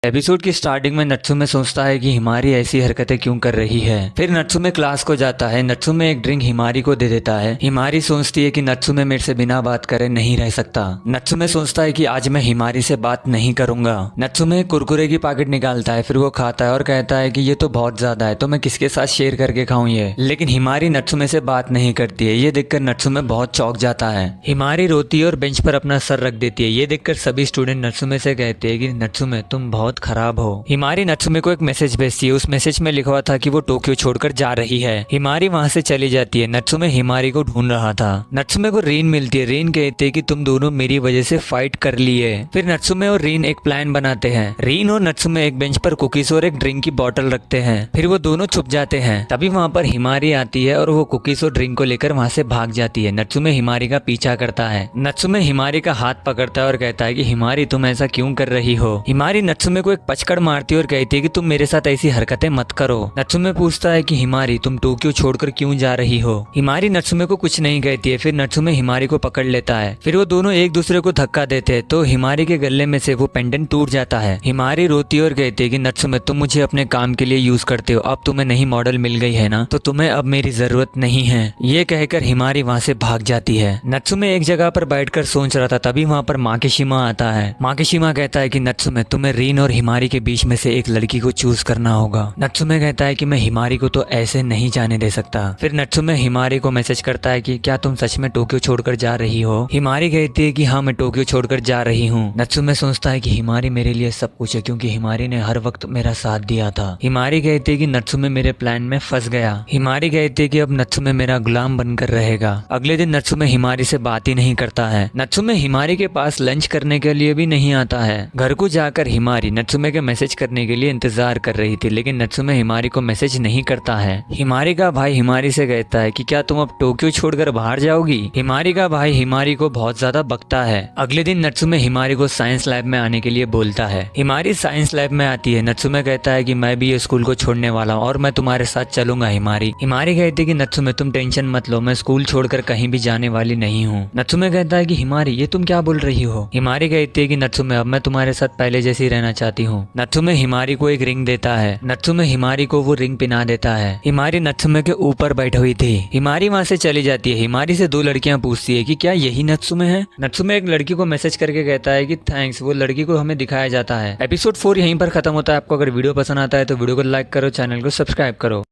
Episode की starting में नत्सुमे सोचता है कि हिमारी ऐसी हरकतें क्यों कर रही है। फिर नत्सुमे क्लास को जाता है। नत्सुमे एक ड्रिंक हिमारी को दे देता है। हिमारी सोचती है कि नत्सुमे मेरे से बिना बात करे नहीं रह सकता। नत्सुमे सोचता है कि आज मैं हिमारी से बात नहीं करूंगा। नत्सुमे कुरकुरे की पैकेट निकालता है, फिर वो खाता है और कहता है कि ये तो बहुत ज्यादा है, तो मैं किसके साथ शेयर करके खाऊं ये। लेकिन हिमारी नत्सुमे से बात नहीं करती है। ये देखकर नत्सुमे बहुत चौंक जाता है। हिमारी रोती है और बेंच पर अपना सर रख देती है। ये देखकर सभी स्टूडेंट नत्सुमे से कहते हैं कि नत्सुमे तुम बहुत खराब हो। हिमारी नत्सुमे को एक मैसेज भेजती है। उस मैसेज में लिखा हुआ था कि वो टोक्यो छोड़कर जा रही है। हिमारी वहाँ से चली जाती है। नत्सुमे हिमारी को ढूंढ रहा था। नत्सुमे को रीन मिलती है। रीन कहते हैं कि तुम दोनों मेरी वजह से फाइट कर लिए। फिर नत्सुमे और रीन एक प्लान बनाते हैं। रीन और नत्सुमे एक बेंच पर कुकीज और एक ड्रिंक की बोतल रखते हैं। फिर वो दोनों छुप जाते हैं। तभी वहाँ पर हिमारी आती है और वो कुकीज और ड्रिंक को लेकर वहाँ से भाग जाती है। नत्सुमे हिमारी का पीछा करता है। नत्सुमे हिमारी का हाथ पकड़ता है और कहता है कि हिमारी तुम ऐसा क्यों कर रही हो। हिमारी नत्सुमे को एक पचकड़ मारती है और कहती है कि तुम मेरे साथ ऐसी हरकतें मत करो। नत्सुमे पूछता है कि हिमारी तुम टोक्यो छोड़कर क्यों जा रही हो। हिमारी नत्सुमे को कुछ नहीं कहती है। फिर नत्सुमे हिमारी को पकड़ लेता है। फिर वो दोनों एक दूसरे को धक्का देते हैं तो हिमारी के गले में से वो पेंडेंट टूट जाता है। हिमारी रोती है और कहती है कि नत्सुमे तुम मुझे अपने काम के लिए यूज करते हो, अब तुम्हें नई मॉडल मिल गई है ना, तो तुम्हें अब मेरी जरूरत नहीं है। ये कहकर हिमारी वहाँ से भाग जाती है। नत्सुमे एक जगह पर बैठकर सोच रहा था। तभी वहाँ पर माकेशिमा आता है। माकेशिमा कहता है कि नत्सुमे तुम्हें रीन और हिमारी के बीच में से एक लड़की को चूज करना होगा। नत्सुमे कहता है कि मैं हिमारी को तो ऐसे नहीं जाने दे सकता। फिर नत्सुमे हिमारी को मैसेज करता है कि क्या तुम सच में टोक्यो छोड़कर जा रही हो। हिमारी कहती है कि हाँ मैं टोक्यो छोड़कर जा रही हूँ। नत्सुमे सोचता है कि हिमारी मेरे लिए सब कुछ है क्योंकि हिमारी ने हर वक्त मेरा साथ दिया था। हिमारी कहती है कि नत्सुमे मेरे प्लान में फंस गया। हिमारी कहती है कि अब नत्सुमे मेरा गुलाम बनकर रहेगा। अगले दिन नत्सुमे हिमारी से बात ही नहीं करता है। नत्सुमे हिमारी के पास लंच करने के लिए भी नहीं आता है। घर को जाकर हिमारी नत्सुमे के मैसेज करने के लिए इंतजार कर रही थी, लेकिन नत्सुमे हिमारी को मैसेज नहीं करता है। हिमारी का भाई हिमारी से कहता है कि क्या तुम अब टोक्यो छोड़कर बाहर जाओगी। हिमारी का भाई हिमारी को बहुत ज्यादा बकता है। अगले दिन नत्सुमे हिमारी को साइंस लैब में आने के लिए बोलता है। हिमारी साइंस लैब में आती है। नत्सुमे कहता है कि मैं भी ये स्कूल को छोड़ने वाला हूँ और मैं तुम्हारे साथ चलूंगा। हिमारी कहती है कि नत्सुमे तुम टेंशन मत लो, मैं स्कूल छोड़कर कहीं भी जाने वाली नहीं हूँ। नत्सुमे कहता है कि हिमारी ये तुम क्या बोल रही हो। हिमारी कहती है कि नत्सुमे अब मैं तुम्हारे साथ पहले जैसी रहना चाहती हूँ। नत्सुमे हिमारी को एक रिंग देता है। नत्सुमे हिमारी को वो रिंग पहना देता है। हिमारी नत्सुमे के ऊपर बैठी हुई थी। हिमारी वहाँ से चली जाती है। हिमारी से दो लड़कियां पूछती है कि क्या यही नत्सुमे है। नत्सुमे एक लड़की को मैसेज करके कहता है कि थैंक्स। वो लड़की को हमें दिखाया जाता है। एपिसोड 4 यहीं पर खत्म होता है। आपको अगर वीडियो पसंद आता है तो वीडियो को लाइक करो, चैनल को सब्सक्राइब करो।